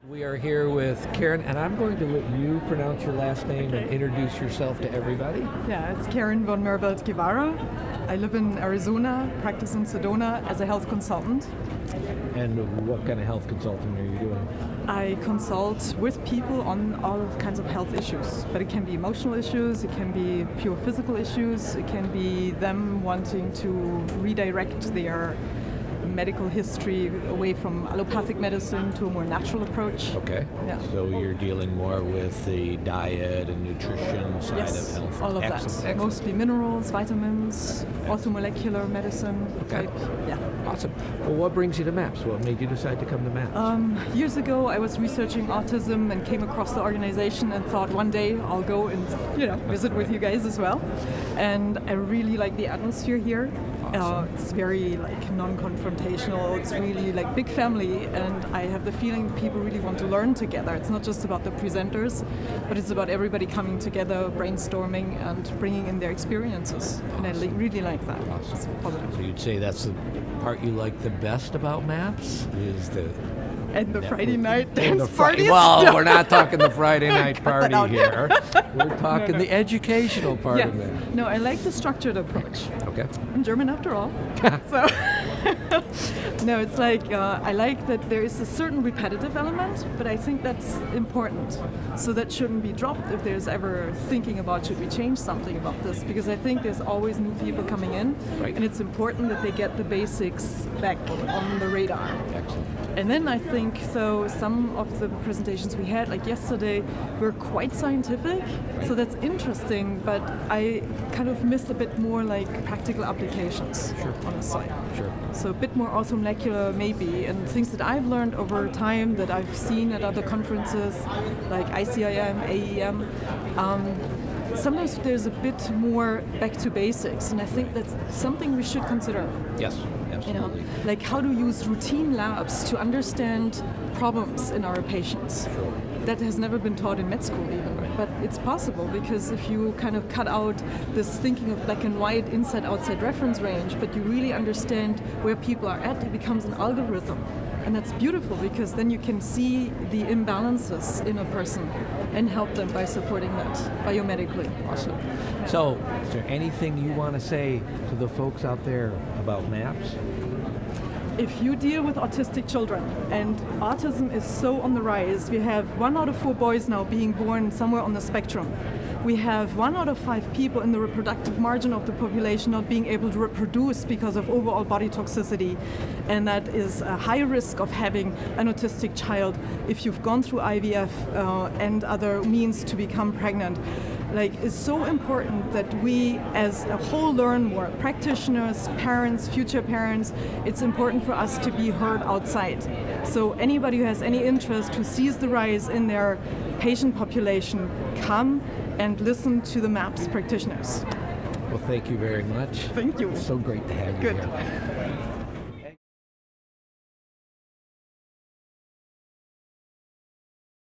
We are here with Karen, and I'm going to let you pronounce your last name and introduce yourself to everybody. Yeah, it's Karen von Merveldt-Guevara. I live in Arizona, practice in Sedona as a health consultant. And what kind of health consulting are you doing? I consult with people on all kinds of health issues, but it can be emotional issues, it can be pure physical issues, it can be them wanting to redirect their medical history away from allopathic medicine to a more natural approach. Okay. Yeah. So you're dealing more with the diet and nutrition side of health. All of Excellent. Mostly minerals, vitamins, orthomolecular medicine type. Yeah. Awesome. Well, what brings you to MAPS? What made you decide to come to MAPS? Years ago, I was researching autism and came across the organization and thought one day I'll go and visit with you guys as well. And I really like the atmosphere here. Awesome. It's very non-confrontational. It's really big family, and I have the feeling people really want to learn together. It's not just about the presenters, but it's about everybody coming together, brainstorming, and bringing in their experiences. Awesome. And I really like that. Awesome. It's positive. So you'd say that's the part you like the best about MAPS? Is the And the Friday night and dance the parties? Well, No. we're not talking the Friday night party out. here. We're talking No. the educational part Yes. of it. No, I like the structured approach. Okay. I'm German after all. So, no, it's I like that there is a certain repetitive element, but I think that's important. So that shouldn't be dropped if there's ever thinking about should we change something about this, because I think there's always new people coming in, Right. and it's important that they get the basics back on the radar. Excellent. And then I think, some of the presentations we had, like yesterday, were quite scientific, so that's interesting, but I kind of miss a bit more practical applications, honestly. Sure. So a bit more orthomolecular maybe, and things that I've learned over time that I've seen at other conferences, like ICIM, AEM, sometimes there's a bit more back to basics, and I think that's something we should consider. Yes, absolutely. Like how to use routine labs to understand problems in our patients. Sure. That has never been taught in med school even, but it's possible because if you kind of cut out this thinking of black and white, inside-outside reference range, but you really understand where people are at, it becomes an algorithm. And that's beautiful because then you can see the imbalances in a person and help them by supporting that biomedically. Awesome. So, is there anything you want to say to the folks out there about MAPS? If you deal with autistic children, and autism is so on the rise, we have 1 out of 4 boys now being born somewhere on the spectrum. We have 1 out of 5 people in the reproductive margin of the population not being able to reproduce because of overall body toxicity. And that is a high risk of having an autistic child if you've gone through IVF and other means to become pregnant. It's so important that we as a whole learn more. Practitioners, parents, future parents, it's important for us to be heard outside. So anybody who has any interest, who sees the rise in their patient population, come and listen to the MAPS practitioners. Well, thank you very much. Thank you. It's so great to have you Good. here.